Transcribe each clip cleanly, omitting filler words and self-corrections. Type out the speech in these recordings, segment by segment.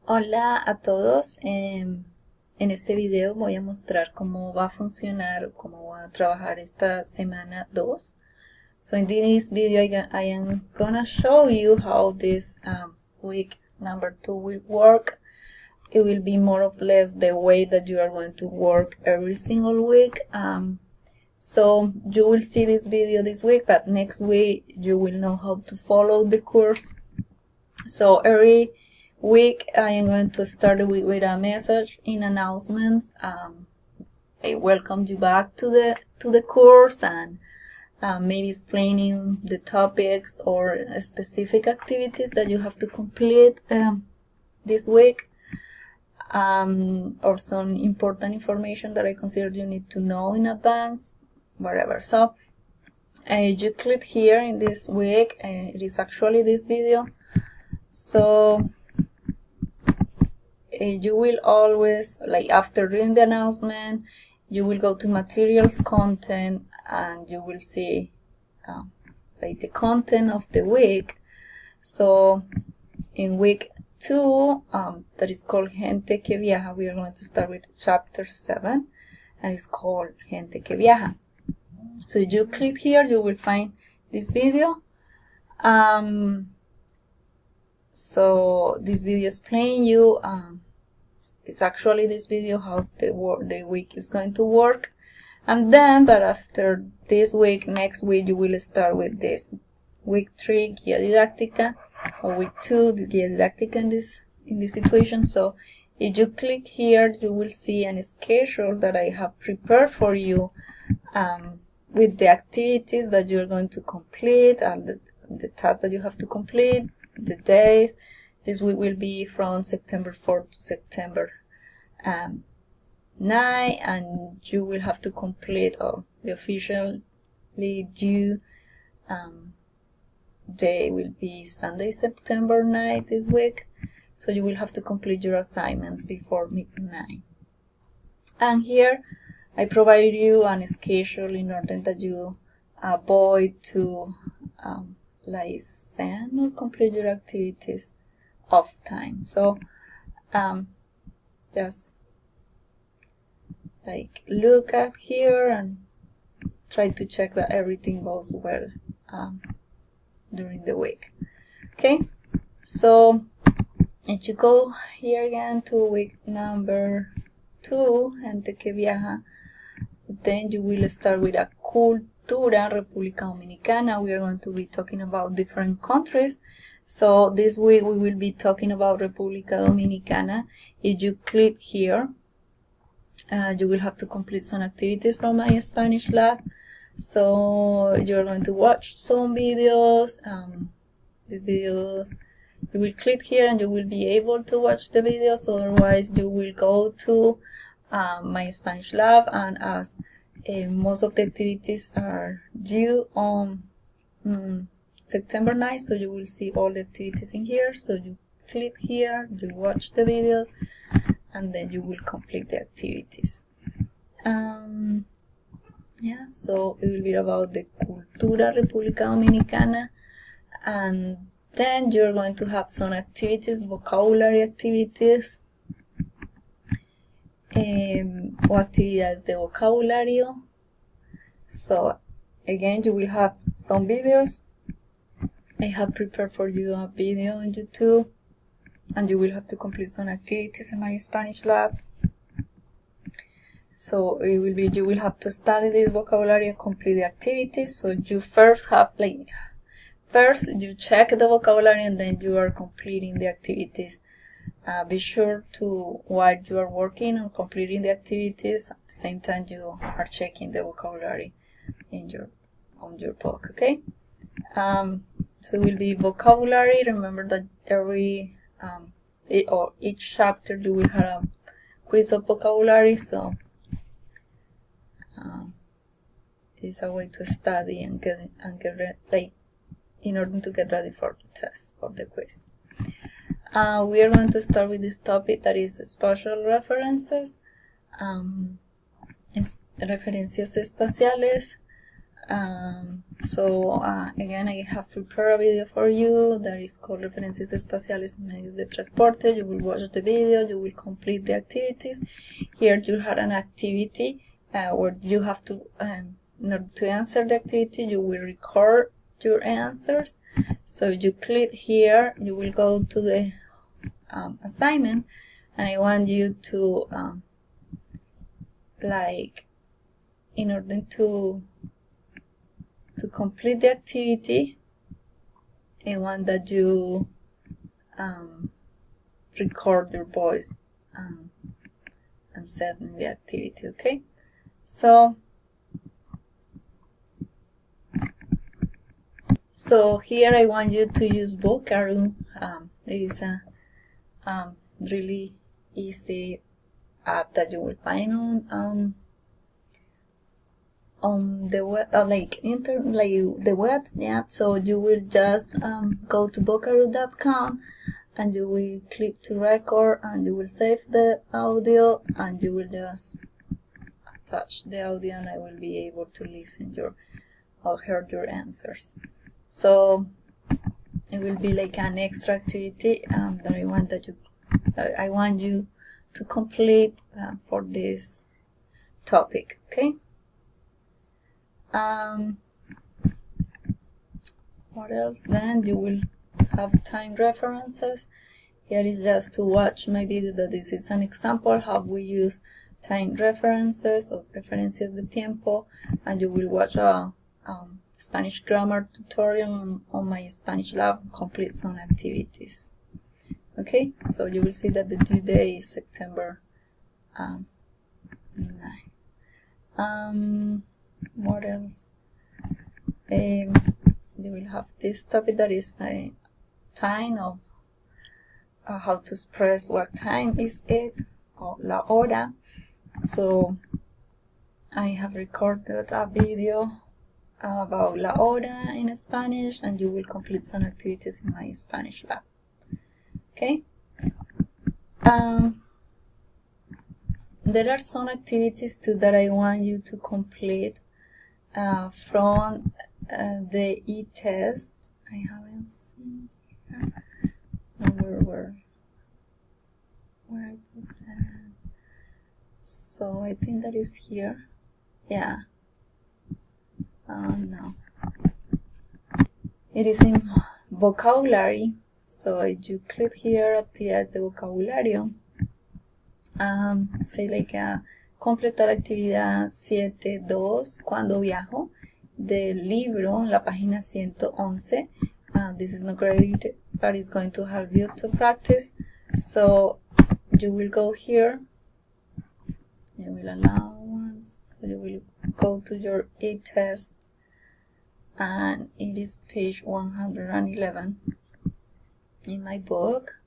Hola a todos, en este video voy a mostrar cómo va a funcionar, cómo va a trabajar esta semana 2. So in this video I am gonna show you how this week number 2 will work. It will be more or less the way that you are going to work every single week. So you will see this video this week, but next week you will know how to follow the course. So every week I am going to start the week with a message in announcements. I welcome you back to the course and maybe explaining the topics or specific activities that you have to complete this week, or some important information that I consider you need to know in advance, whatever. So you click here in this week, it is actually this video. So you will always, like after reading the announcement, you will go to materials content and you will see like the content of the week. So in week 2, that is called Gente que Viaja, we are going to start with chapter 7 and it's called Gente que Viaja. So you click here, you will find this video. So this video is playing you, it's actually this video how the week is going to work. And then, but after this week, next week you will start with this week 3 Guía Didáctica, or week 2 the Guía Didáctica in this situation. So if you click here, you will see a schedule that I have prepared for you, with the activities that you're going to complete and the tasks that you have to complete, the days. This week will be from September 4th to September 9, and you will have to complete the officially due day will be Sunday, September 9th this week. So you will have to complete your assignments before midnight. And here I provided you a schedule in order that you avoid to like send or complete your activities off time. So just like look up here and try to check that everything goes well during the week. Okay, so if you go here again to week number 2, Gente que Viaja, then you will start with a Cultura República Dominicana. We are going to be talking about different countries. So this week we will be talking about República Dominicana. If you click here, you will have to complete some activities from my Spanish lab. So you're going to watch some videos. These videos, you will click here and you will be able to watch the videos. Otherwise, you will go to my Spanish lab, and as most of the activities are due on September 9th, so you will see all the activities in here. So you click here, you watch the videos, and then you will complete the activities. Yeah, so it will be about the Cultura República Dominicana, and then you're going to have some activities, vocabulary activities, o actividades de vocabulario. So again, you will have some videos. I have prepared for you a video on YouTube, and you will have to complete some activities in my Spanish lab. So it will be, you will have to study this vocabulary and complete the activities. So you first you check the vocabulary and then you are completing the activities. Be sure to, while you are working on completing the activities, at the same time you are checking the vocabulary on your book. Okay. So it will be vocabulary. Remember that each chapter you will have a quiz of vocabulary. So it's a way to study and get like in order to get ready for the test or the quiz. We are going to start with this topic that is spatial references, referencias espaciales. So again, I have prepared a video for you that is called Referencias Espaciales en Medios de Transporte. You will watch the video, you will complete the activities. Here you have an activity where you have to, in order to answer the activity, you will record your answers. So you click here, you will go to the assignment, and I want you to in order to complete the activity, I want that you record your voice and send the activity, okay? So here I want you to use Vocab. It is a really easy app that you will find on the web, the web. Yeah. So you will just go to vocab.com and you will click to record, and you will save the audio, and you will just attach the audio, and I will be able to listen or hear your answers. So it will be like an extra activity that I want you to complete for this topic. Okay. What else? Then you will have time references. Here is just to watch my video that this is an example how we use time references or referencias de tiempo, and you will watch a Spanish grammar tutorial on my Spanish lab, complete some activities. Okay, so you will see that the due date is September 9. What else? You will have this topic that is a time of how to express what time is it, or la hora. So I have recorded a video about la hora in Spanish, and you will complete some activities in my Spanish lab. Okay. There are some activities too that I want you to complete from the e-test. I haven't seen here. No, where I put that. So I think that is here. Yeah. No. It is in vocabulary. So you click here at the vocabulario. Say like completar actividad 7.2 cuando viajo del libro, la página 111. This is not great, but it's going to help you to practice. So you will go here. You will allow once. So you will go to your e-test, and it is page 111 in my book.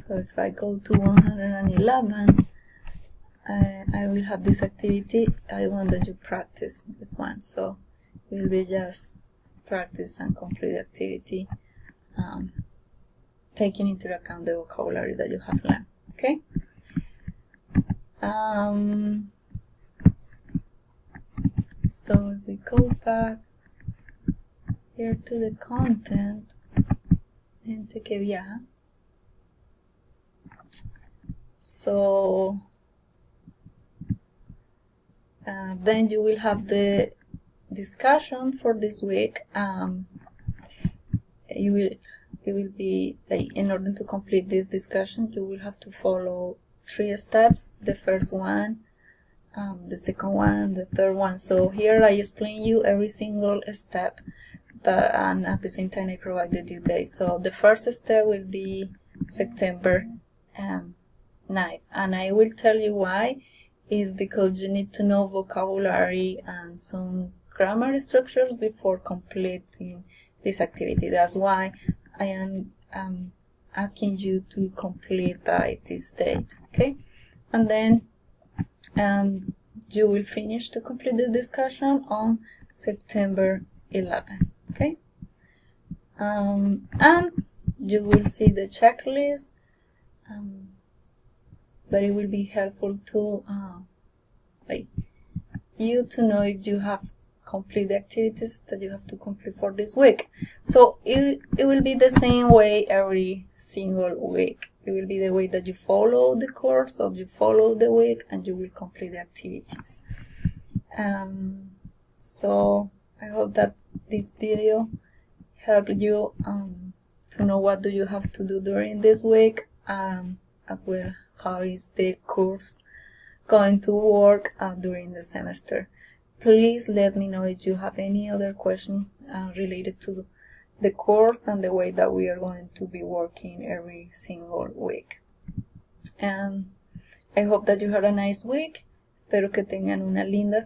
So if I go to 111, I will have this activity. I want that you practice this one. So it will be just practice and complete the activity, taking into account the vocabulary that you have learned. Okay. So if we go back here to the content, gente que viaja. So then you will have the discussion for this week. It will be like, in order to complete this discussion, you will have to follow 3 steps. The first one, the second one, the third one. So here I explain you every single step, and at the same time I provide the due date. So the first step will be September 9, and I will tell you why. Is because you need to know vocabulary and some grammar structures before completing this activity. That's why I am asking you to complete by this date. Okay, and then you will finish to complete the discussion on September 11. Okay, and you will see the checklist. That it will be helpful to you to know if you have complete the activities that you have to complete for this week. So it will be the same way every single week. It will be the way that you follow the course, or you follow the week, and you will complete the activities. So I hope that this video helped you to know what do you have to do during this week, as well how is the course going to work during the semester. Please let me know if you have any other questions related to the course and the way that we are going to be working every single week. I hope that you had a nice week. Espero que tengan una linda